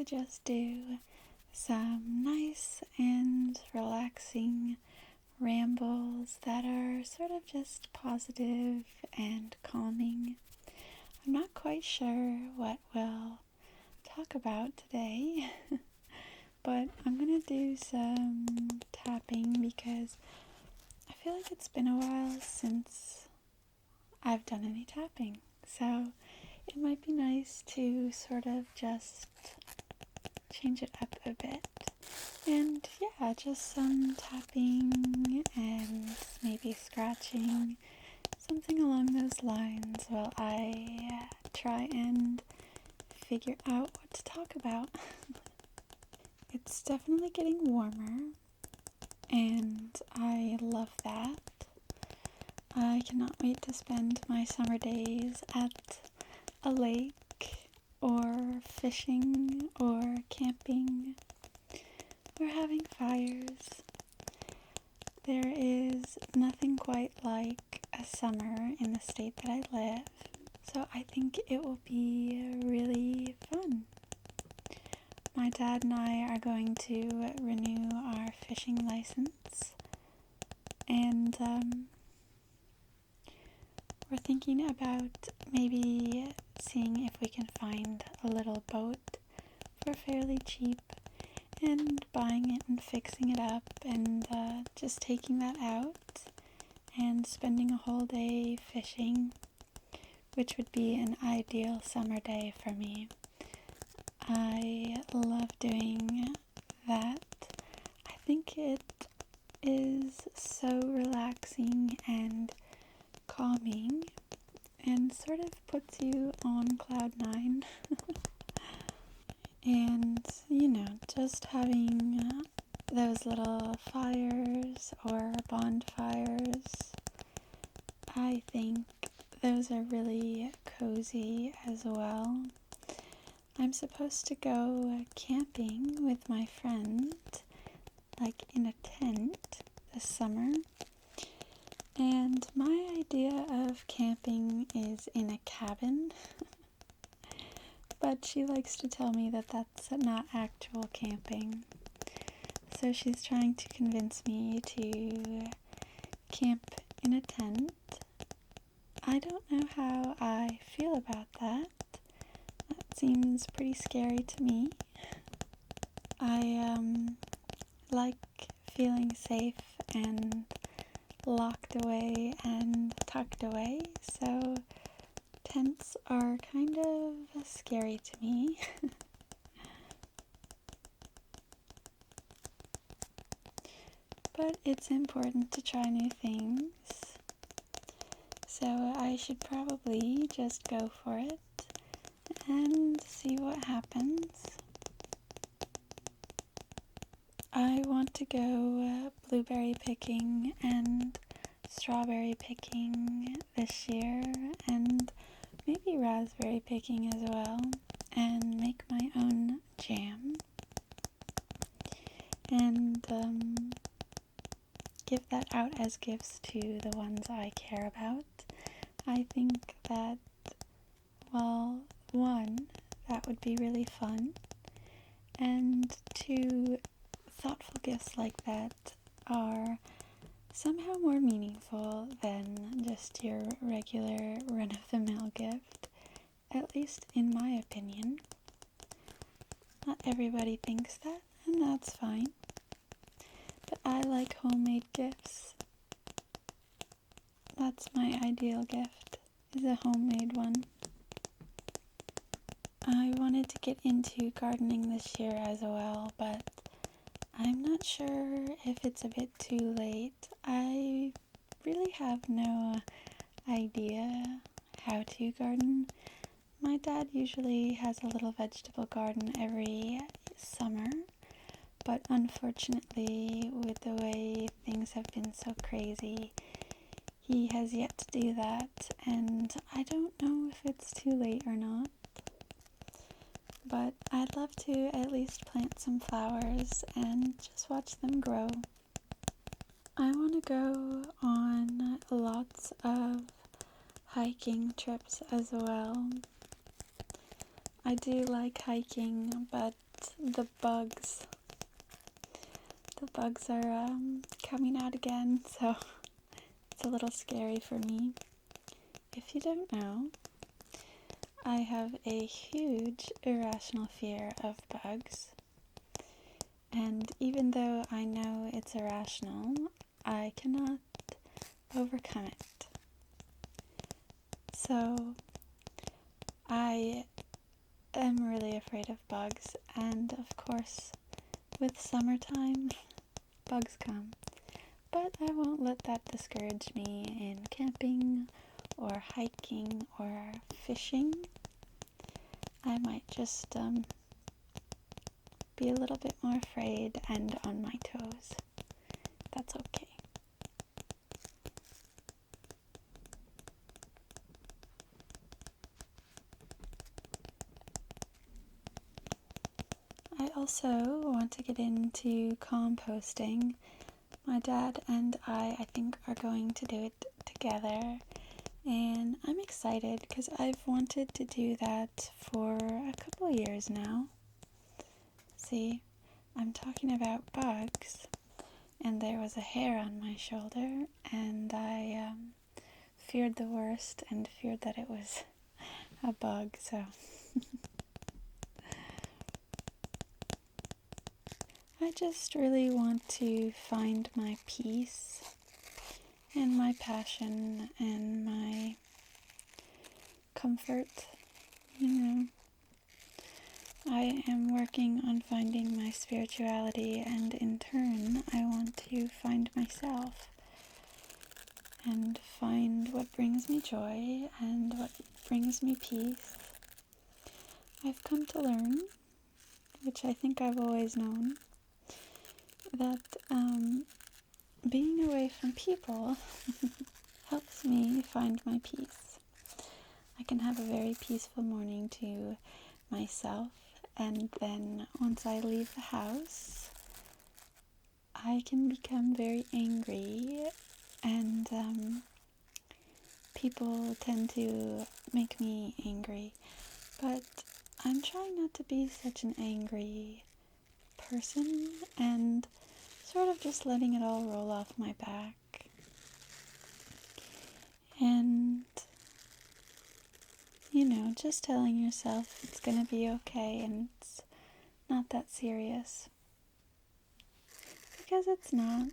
to just do some nice and relaxing rambles that are sort of just positive and calming. I'm not quite sure what we'll talk about today, but I'm gonna do some tapping because I feel like it's been a while since I've done any tapping. So it might be nice to sort of just change it up a bit. And yeah, just some tapping and maybe scratching, something along those lines while I try and figure out what to talk about. It's definitely getting warmer, and I love that. I cannot wait to spend my summer days at a lake, or fishing, or camping, or having fires. There is nothing quite like a summer in the state that I live, so I think it will be really fun. My dad and I are going to renew our fishing license, and we're thinking about maybe seeing if we can find a little boat for fairly cheap and buying it and fixing it up and just taking that out and spending a whole day fishing, which would be an ideal summer day for me. I love doing that. I think it is so relaxing and calming and sort of puts you on cloud nine. And, just having those little fires or bonfires, I think those are really cozy as well. I'm supposed to go camping with my friend, like in a tent this summer. And my idea of camping is in a cabin. But she likes to tell me that that's not actual camping. So she's trying to convince me to camp in a tent. I don't know how I feel about that. That seems pretty scary to me. I like feeling safe and locked away and tucked away, so tents are kind of scary to me. But it's important to try new things, so I should probably just go for it and see what happens. I want to go blueberry picking and strawberry picking this year, and maybe raspberry picking as well, and make my own jam, and give that out as gifts to the ones I care about. I think that, well, one, that would be really fun, and two, thoughtful gifts like that are somehow more meaningful than just your regular run-of-the-mill gift, at least in my opinion. Not everybody thinks that, and that's fine. But I like homemade gifts. That's my ideal gift, is a homemade one. I wanted to get into gardening this year as well, but I'm not sure if it's a bit too late. I really have no idea how to garden. My dad usually has a little vegetable garden every summer, but unfortunately, with the way things have been so crazy, he has yet to do that, and I don't know if it's too late or not. But I'd love to at least plant some flowers and just watch them grow. I want to go on lots of hiking trips as well. I do like hiking, but the bugs. The bugs are coming out again, so it's a little scary for me. If you don't know, I have a huge irrational fear of bugs. And even though I know it's irrational, I cannot overcome it. So I am really afraid of bugs, and of course, with summertime, bugs come. But I won't let that discourage me in camping or hiking or fishing. I might just be a little bit more afraid and on my toes. That's okay. I also want to get into composting. My dad and I think, are going to do it together. And I'm excited because I've wanted to do that for a couple of years now. See, I'm talking about bugs, and there was a hair on my shoulder, and I feared the worst and feared that it was a bug, so I just really want to find my peace and my passion and my comfort, I am working on finding my spirituality, and in turn, I want to find myself and find what brings me joy and what brings me peace. I've come to learn, which I think I've always known, that being away from people helps me find my peace. I can have a very peaceful morning to myself, and then once I leave the house, I can become very angry, and people tend to make me angry. But I'm trying not to be such an angry person, and sort of just letting it all roll off my back. And, just telling yourself it's gonna be okay and it's not that serious. Because it's not.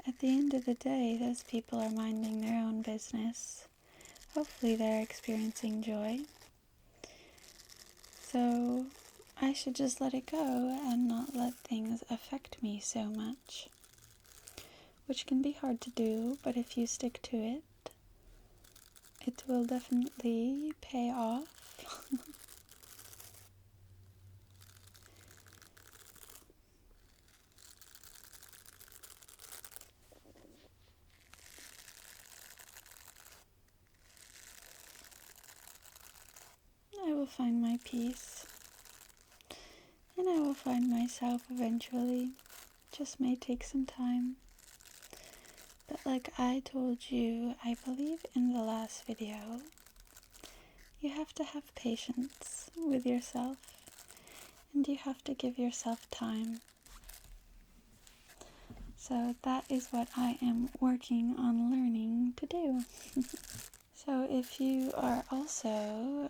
At the end of the day, those people are minding their own business. Hopefully they're experiencing joy. So I should just let it go and not let things affect me so much. Which can be hard to do, but if you stick to it, it will definitely pay off. I will find my peace. And I will find myself eventually. Just may take some time. But like I told you, I believe in the last video, you have to have patience with yourself, and you have to give yourself time. So that is what I am working on learning to do. So if you are also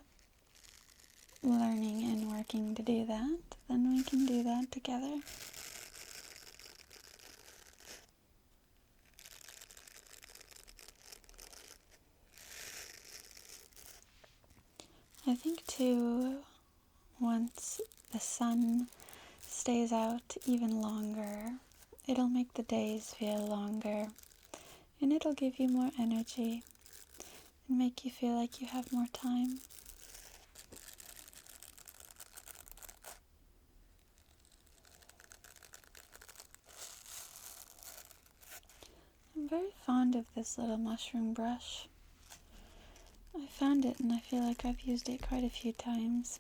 learning and working to do that, then we can do that together. I think too, once the sun stays out even longer, it'll make the days feel longer, and it'll give you more energy and make you feel like you have more time. I'm very fond of this little mushroom brush. I found it and I feel like I've used it quite a few times.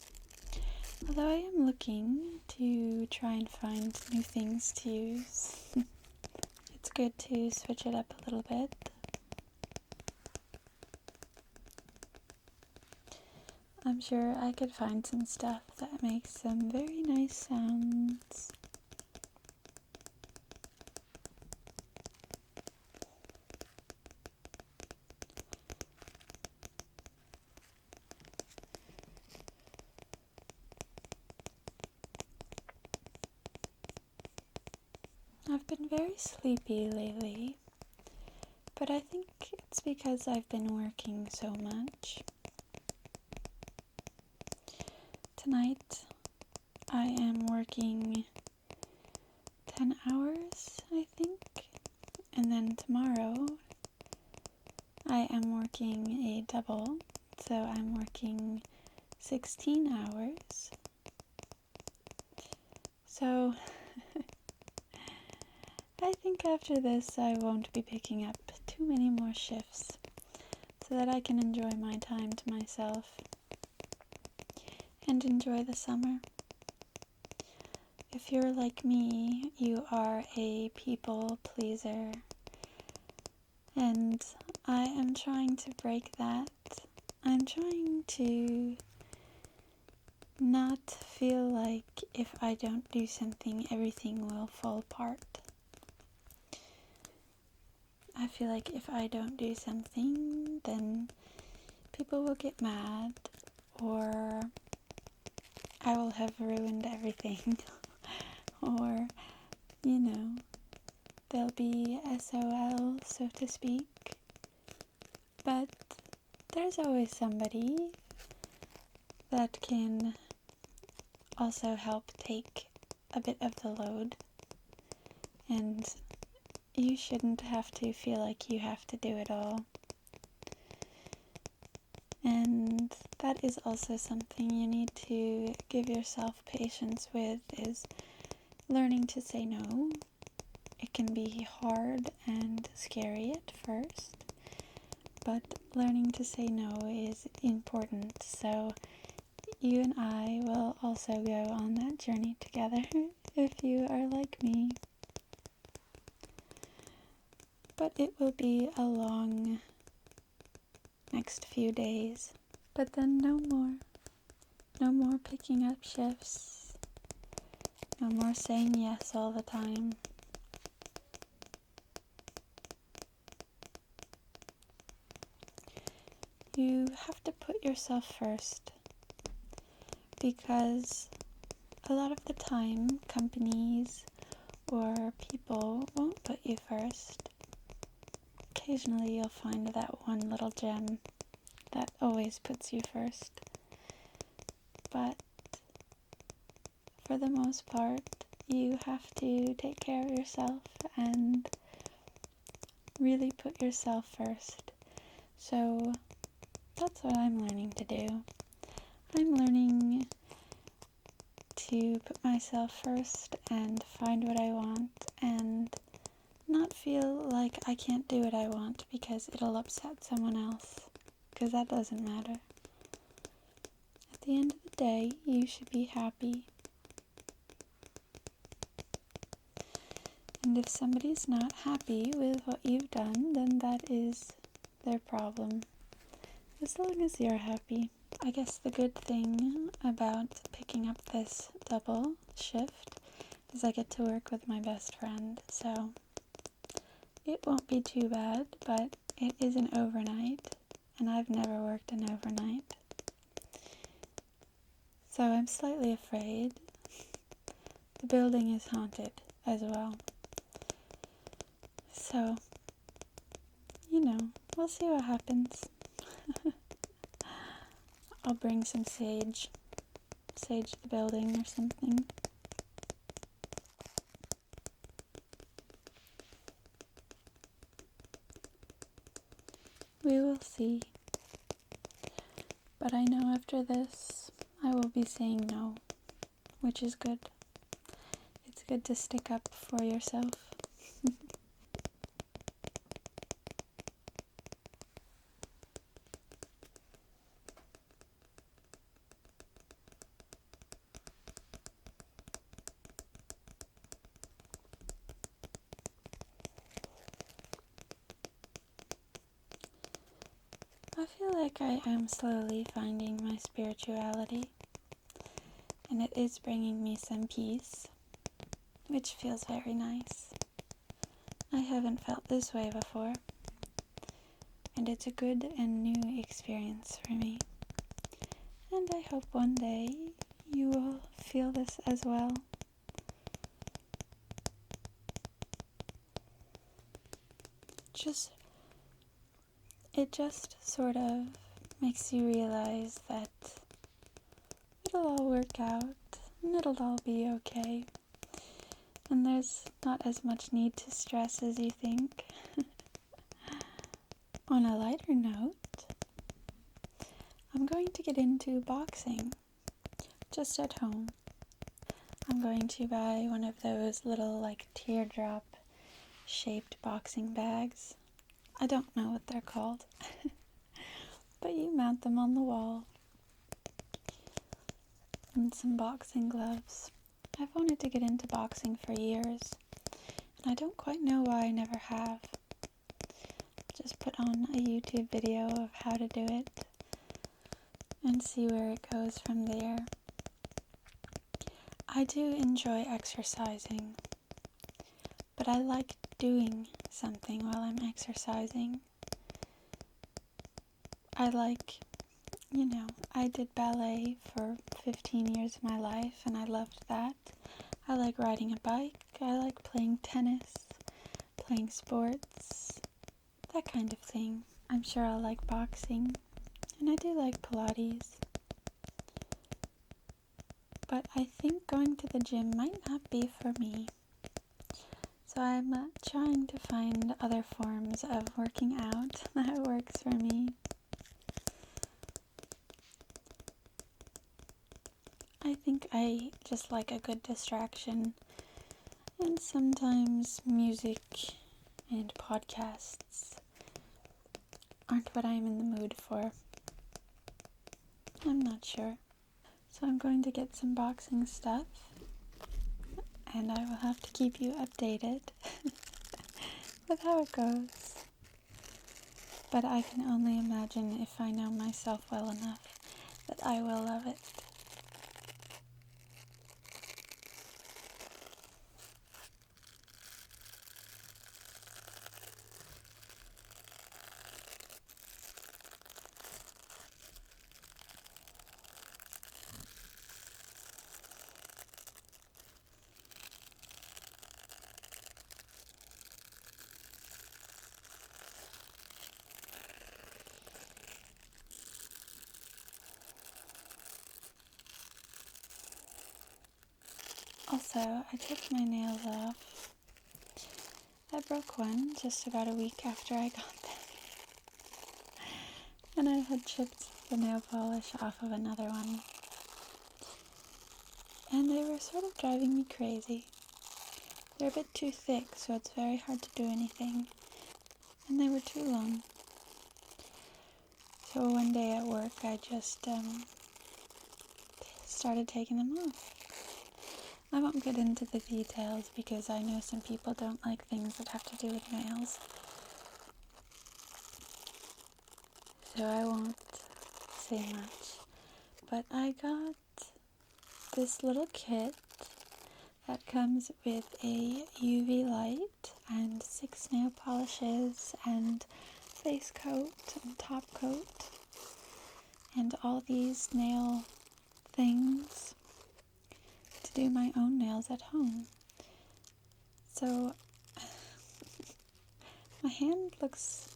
Although I am looking to try and find new things to use. It's good to switch it up a little bit. I'm sure I could find some stuff that makes some very nice sounds. I've been very sleepy lately, but I think it's because I've been working so much. Tonight, I am working 10 hours, I think, and then tomorrow, I am working a double, so I'm working 16 hours. So, I think after this I won't be picking up too many more shifts so that I can enjoy my time to myself and enjoy the summer. If you're like me, you are a people pleaser, and I am trying to break that. I'm trying to not feel like if I don't do something, everything will fall apart. I feel like if I don't do something, then people will get mad, or I will have ruined everything, or, there'll be SOL, so to speak. But there's always somebody that can also help take a bit of the load, and you shouldn't have to feel like you have to do it all. And that is also something you need to give yourself patience with, is learning to say no. It can be hard and scary at first, but learning to say no is important. So you and I will also go on that journey together if you are like me. But it will be a long next few days. But then no more. No more picking up shifts. No more saying yes all the time. You have to put yourself first, because a lot of the time companies or people won't put you first. Occasionally you'll find that one little gem that always puts you first. But for the most part, you have to take care of yourself and really put yourself first. So that's what I'm learning to do. I'm learning to put myself first and find what I want and not feel like I can't do what I want because it'll upset someone else, because that doesn't matter. At the end of the day, you should be happy. And if somebody's not happy with what you've done, then that is their problem. As long as you're happy. I guess the good thing about picking up this double shift is I get to work with my best friend, so it won't be too bad, but it is an overnight, and I've never worked an overnight. So I'm slightly afraid. The building is haunted as well. So, we'll see what happens. I'll bring some sage the building or something. We will see. But I know after this, I will be saying no, which is good. It's good to stick up for yourself. I feel like I am slowly finding my spirituality, and it is bringing me some peace, which feels very nice. I haven't felt this way before, and it's a good and new experience for me. And I hope one day you will feel this as well. It just sort of makes you realize that it'll all work out and it'll all be okay. And there's not as much need to stress as you think. On a lighter note, I'm going to get into boxing, just at home. I'm going to buy one of those little teardrop shaped boxing bags. I don't know what they're called, but you mount them on the wall. And some boxing gloves. I've wanted to get into boxing for years, and I don't quite know why I never have. Just put on a YouTube video of how to do it and see where it goes from there. I do enjoy exercising, but I like doing something while I'm exercising. I did ballet for 15 years of my life, and I loved that. I like riding a bike. I like playing tennis, playing sports, that kind of thing. I'm sure I'll like boxing, and I do like Pilates. But I think going to the gym might not be for me. So I'm trying to find other forms of working out that works for me. I think I just like a good distraction, and sometimes music and podcasts aren't what I'm in the mood for. I'm not sure. So I'm going to get some boxing stuff, and I will have to keep you updated with how it goes. But I can only imagine, if I know myself well enough, that I will love it. Also, I took my nails off. I broke one just about a week after I got them. And I had chipped the nail polish off of another one. And they were sort of driving me crazy. They're a bit too thick, so it's very hard to do anything. And they were too long. So one day at work, I just started taking them off. I won't get into the details because I know some people don't like things that have to do with nails. So I won't say much. But I got this little kit that comes with a UV light and 6 nail polishes and face coat and top coat and all these nail things to do my own nails at home. So my hand looks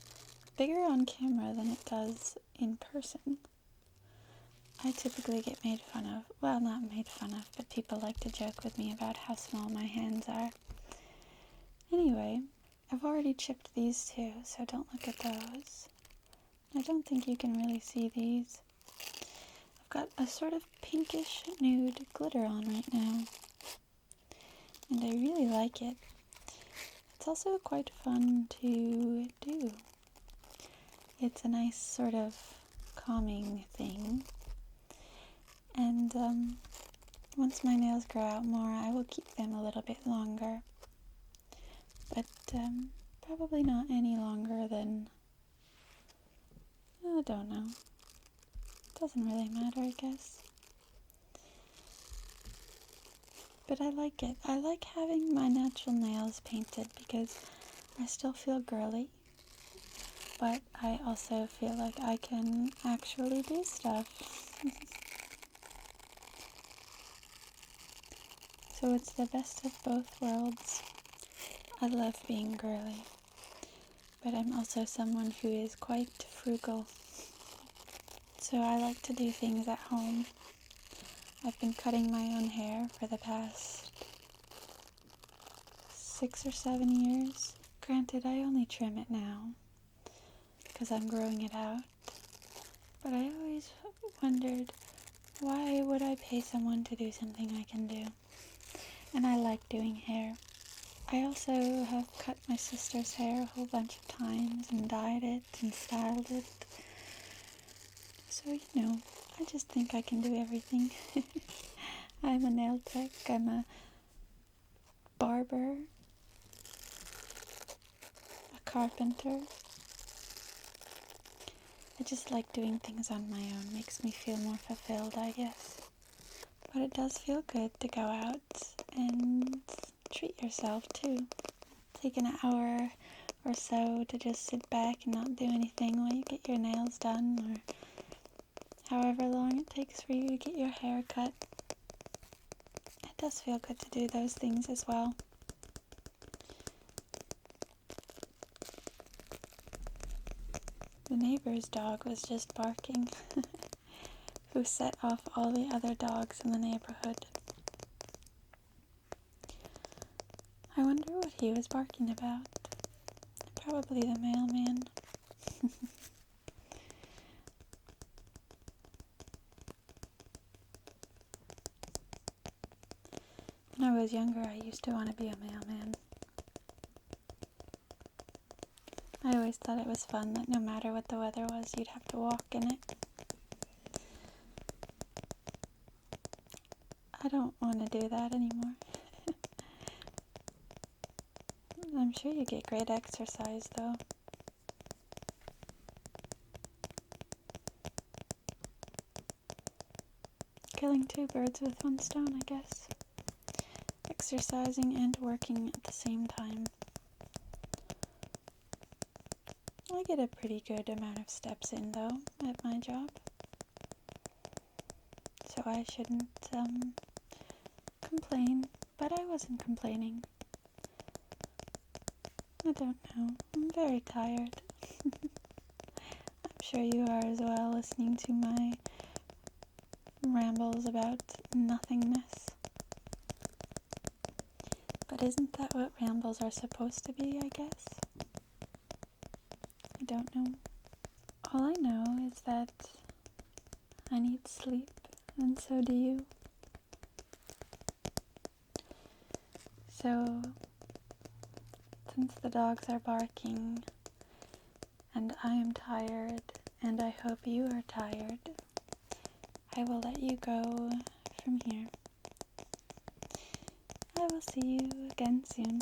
bigger on camera than it does in person. I typically get made fun of. Well, not made fun of, but people like to joke with me about how small my hands are. Anyway, I've already chipped these too, so don't look at those. I don't think you can really see these. I've got a sort of pinkish nude glitter on right now, and I really like it. It's also quite fun to do. It's a nice sort of calming thing. And once my nails grow out more, I will keep them a little bit longer. But probably not any longer than I don't know. Doesn't really matter, I guess. But I like it. I like having my natural nails painted because I still feel girly, but I also feel like I can actually do stuff. So it's the best of both worlds. I love being girly, but I'm also someone who is quite frugal. So I like to do things at home. I've been cutting my own hair for the past 6 or 7 years. Granted, I only trim it now because I'm growing it out. But I always wondered, why would I pay someone to do something I can do? And I like doing hair. I also have cut my sister's hair a whole bunch of times and dyed it and styled it. So, I just think I can do everything. I'm a nail tech, I'm a barber, a carpenter. I just like doing things on my own. Makes me feel more fulfilled, I guess. But it does feel good to go out and treat yourself too. Take an hour or so to just sit back and not do anything while you get your nails done, or however long it takes for you to get your hair cut. It does feel good to do those things as well. The neighbor's dog was just barking, who set off all the other dogs in the neighborhood. I wonder what he was barking about. Probably the mailman. When I was younger, I used to want to be a mailman. I always thought it was fun that no matter what the weather was, you'd have to walk in it. I don't want to do that anymore. I'm sure you get great exercise, though. Killing 2 birds with 1 stone, I guess. Exercising and working at the same time. I get a pretty good amount of steps in, though, at my job. So I shouldn't, complain. But I wasn't complaining. I don't know. I'm very tired. I'm sure you are as well, listening to my rambles about nothingness. But isn't that what rambles are supposed to be, I guess? I don't know. All I know is that I need sleep, and so do you. So, since the dogs are barking, and I am tired, and I hope you are tired, I will let you go from here. I will see you again soon.